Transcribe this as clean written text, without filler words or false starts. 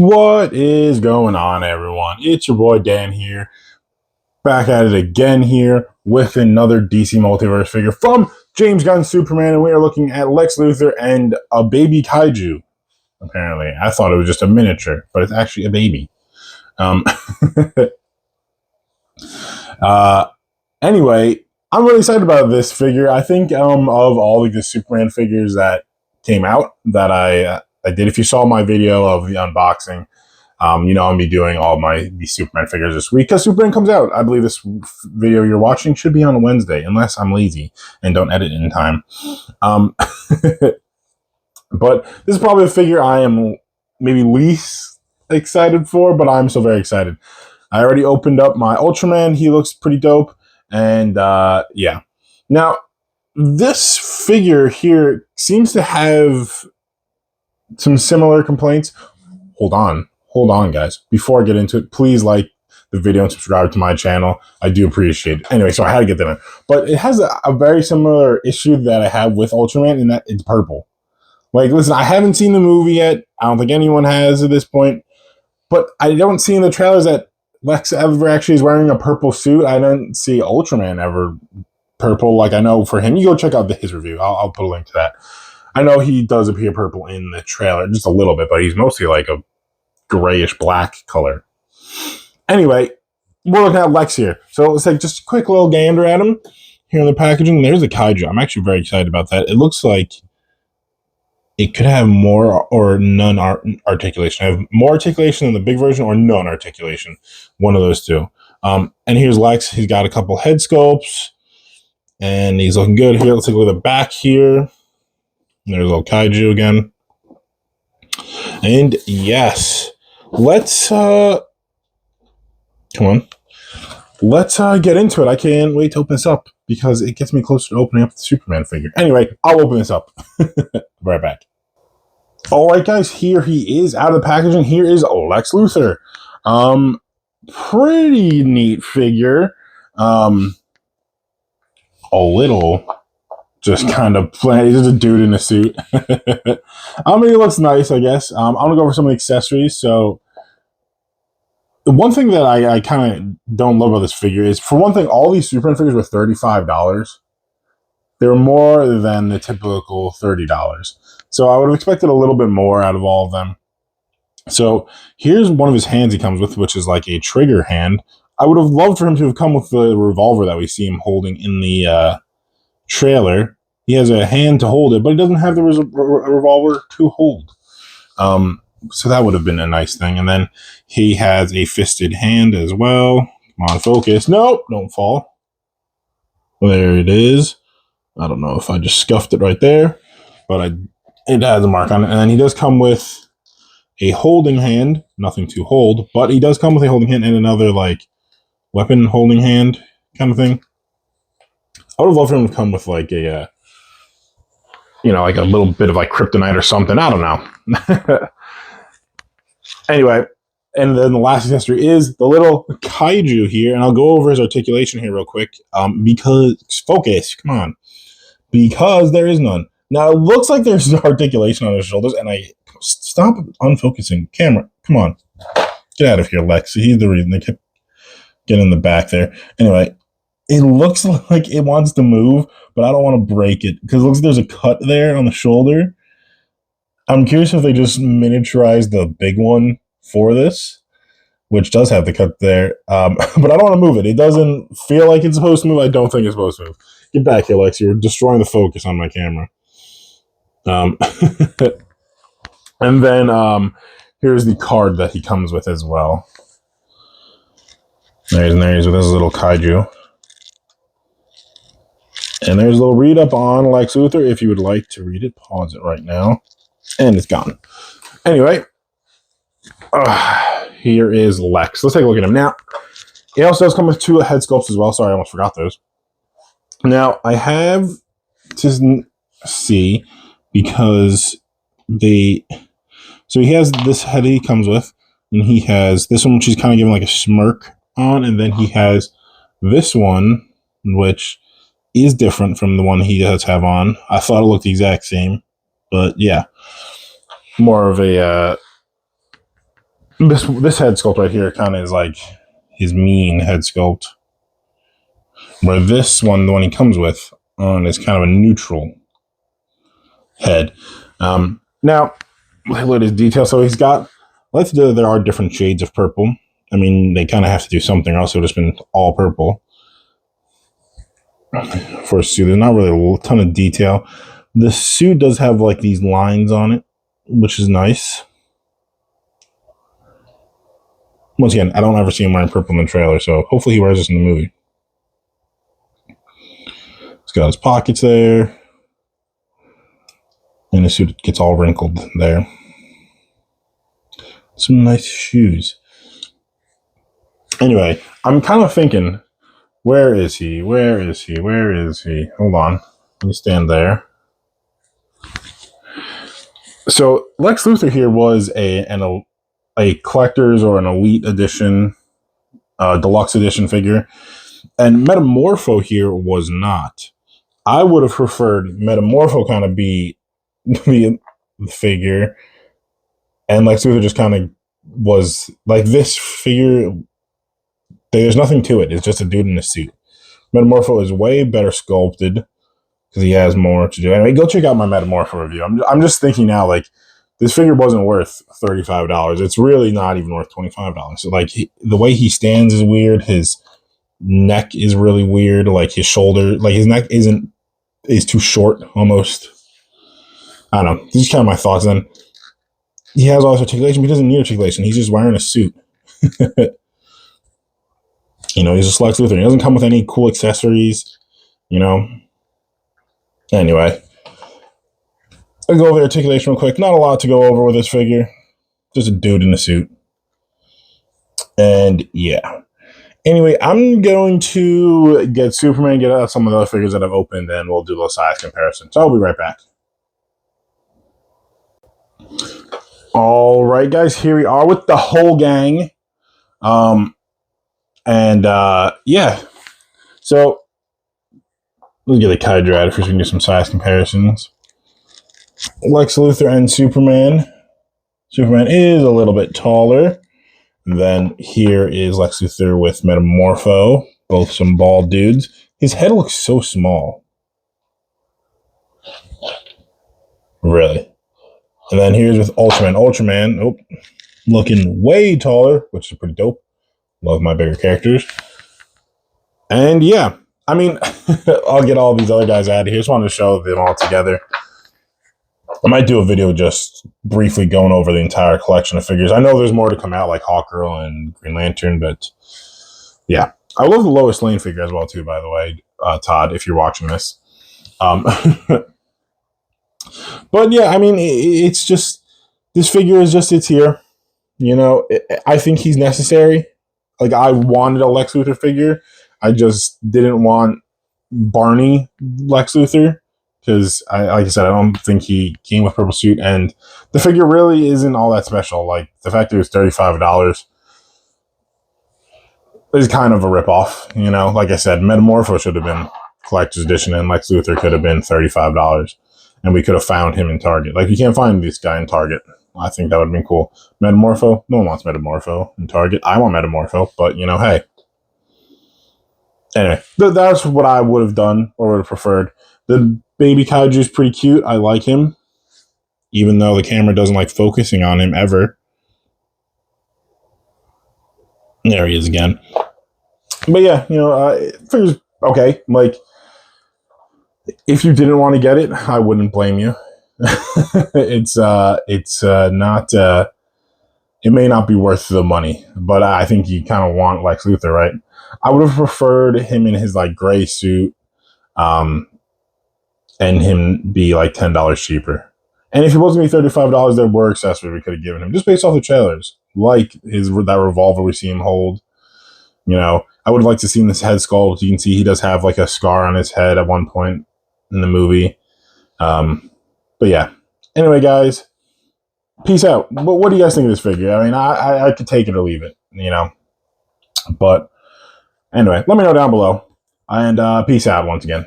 What is going on, everyone? It's your boy Dan here, back at it again here with another DC Multiverse figure from James Gunn's Superman, and we are looking at Lex Luthor and a baby kaiju. Apparently, I thought it was just a miniature, but it's actually a baby. Anyway, I'm really excited about this figure. I think of all the Superman figures that came out that I did. If you saw my video of the unboxing, I'm gonna be doing all these Superman figures this week because Superman comes out. I believe this video you're watching should be on Wednesday, unless I'm lazy and don't edit in time. But this is probably a figure I am maybe least excited for, but I'm still very excited. I already opened up my Ultraman. He looks pretty dope. And yeah. Now, this figure here seems to have some similar complaints. Hold on, guys. Before I get into it, please like the video and subscribe to my channel. I do appreciate it. Anyway, so I had to get that in. But it has a very similar issue that I have with Ultraman, in that it's purple. Like, listen, I haven't seen the movie yet. I don't think anyone has at this point. But I don't see in the trailers that Lex ever actually is wearing a purple suit. I don't see Ultraman ever purple. Like, I know for him, you go check out his review. I'll put a link to that. I know he does appear purple in the trailer, just a little bit, but he's mostly like a grayish black color. Anyway, we're looking at Lex here. So let's take just a quick little gander at him here in the packaging. There's a kaiju. I'm actually very excited about that. It looks like it could have more or none articulation. I have more articulation than the big version, or none articulation. One of those two. And here's Lex. He's got a couple head sculpts, and he's looking good here. Let's take a look at the back here. There's a little kaiju again. And yes, let's come on. Let's get into it. I can't wait to open this up because it gets me closer to opening up the Superman figure. Anyway, I'll open this up. Right back. All right, guys, here he is out of the packaging. Here is Lex Luthor. Pretty neat figure. A little just kind of plain. He's just a dude in a suit. I mean, he looks nice, I guess. I'm going to go over some of the accessories. So, one thing that I kind of don't love about this figure is, for one thing, all these Superman figures were $35. They're more than the typical $30. So I would have expected a little bit more out of all of them. So here's one of his hands he comes with, which is like a trigger hand. I would have loved for him to have come with the revolver that we see him holding in the trailer. He has a hand to hold it, but he doesn't have the revolver to hold. So that would have been a nice thing. And then he has a fisted hand as well. Come on, focus. Nope, don't fall. There it is. I don't know if I just scuffed it right there, but it has a mark on it. And then he does come with a holding hand, nothing to hold, but he does come with a holding hand and another like weapon holding hand kind of thing. I would have loved for him to come with like a, like a little bit of like kryptonite or something. I don't know. Anyway, and then the last accessory is the little kaiju here, and I'll go over his articulation here real quick. Because focus, come on, because there is none. Now it looks like there's articulation on his shoulders, and I stop unfocusing camera. Come on, get out of here, Lex. He's the reason they kept getting in the back there. Anyway, it looks like it wants to move, but I don't want to break it because it looks like there's a cut there on the shoulder. I'm curious if they just miniaturized the big one for this, which does have the cut there. But I don't want to move it. It doesn't feel like it's supposed to move. I don't think it's supposed to move. Get back here, Lex. You're destroying the focus on my camera. And then here's the card that he comes with as well. There's with his little kaiju. And there's a little read up on Lex Luthor. If you would like to read it, pause it right now. And it's gone. Anyway, here is Lex. Let's take a look at him. Now, he also does come with two head sculpts as well. Sorry, I almost forgot those. Now, I have to see because so he has this head he comes with, and he has this one, which is kind of giving like a smirk on, and then he has this one, which is different from the one he does have on. I thought it looked the exact same, but yeah, more of a This head sculpt right here kind of is like his mean head sculpt, where this one, the one he comes with, is kind of a neutral head. Now, look at his detail. So he's got, let's do, there are different shades of purple. I mean, they kind of have to do something, or else it would have been all purple. For a suit, there's not really a ton of detail. The suit does have like these lines on it, which is nice. Once again, I don't ever see him wearing purple in the trailer, so hopefully he wears this in the movie. He's got his pockets there, and his suit gets all wrinkled there. Some nice shoes. Anyway, I'm kind of thinking, where is he? Where is he? Where is he? Hold on. Let me stand there. So Lex Luthor here was a collector's or an elite edition, deluxe edition figure, and Metamorpho here was not. I would have preferred Metamorpho kind of be the figure, and Lex Luthor just kind of was like this figure. There's nothing to it. It's just a dude in a suit. Metamorpho is way better sculpted because he has more to do. Anyway, go check out my Metamorpho review. I'm just thinking now, like, this figure wasn't worth $35. It's really not even worth $25. So, like, the way he stands is weird. His neck is really weird. Like, his shoulder, like, his neck is too short almost. I don't know. These are kind of my thoughts. And he has all this articulation, but he doesn't need articulation. He's just wearing a suit. You know, he's a Lex Luthor. He doesn't come with any cool accessories, you know. Anyway, I'll go over the articulation real quick. Not a lot to go over with this figure. Just a dude in a suit. And yeah. Anyway, I'm going to get Superman, get out some of those figures that I've opened, and we'll do a little size comparison. So I'll be right back. All right, guys, here we are with the whole gang. Yeah. So let's get the Kydra out of here so we can do some size comparisons. Lex Luthor and Superman. Superman is a little bit taller. Then here is Lex Luthor with Metamorpho. Both some bald dudes. His head looks so small. Really. And then here's with Ultraman. Ultraman, looking way taller, which is pretty dope. Love my bigger characters. And yeah, I mean, I'll get all these other guys out of here. Just wanted to show them all together. I might do a video just briefly going over the entire collection of figures. I know there's more to come out, like Hawkgirl and Green Lantern, but yeah. I love the Lois Lane figure as well, too, by the way, Todd, if you're watching this. But yeah, I mean, it's just, this figure is just, it's here. You know, I think he's necessary. Like, I wanted a Lex Luthor figure. I just didn't want Barney Lex Luthor. Because, like I said, I don't think he came with purple suit. And the figure really isn't all that special. Like, the fact that it was $35 is kind of a ripoff. You know, like I said, Metamorpho should have been collector's edition. And Lex Luthor could have been $35. And we could have found him in Target. Like, you can't find this guy in Target. I think that would have been cool. Metamorpho? No one wants Metamorpho in Target. I want Metamorpho. But, you know, hey. Anyway, that's what I would have done or would have preferred. The baby Kaiju is pretty cute. I like him, even though the camera doesn't like focusing on him ever. There he is again. But yeah, you know, figures okay. Like, if you didn't want to get it, I wouldn't blame you. It's not. It may not be worth the money, but I think you kind of want Lex Luthor, right? I would have preferred him in his like gray suit. And him be like $10 cheaper. And if it was going to be $35, there were accessories we could have given him, just based off the trailers. Like that revolver we see him hold. You know, I would have liked to see this head sculpt. You can see he does have like a scar on his head at one point in the movie. But yeah. Anyway, guys, peace out. What do you guys think of this figure? I mean, I could take it or leave it, you know. But anyway, let me know down below. And peace out once again.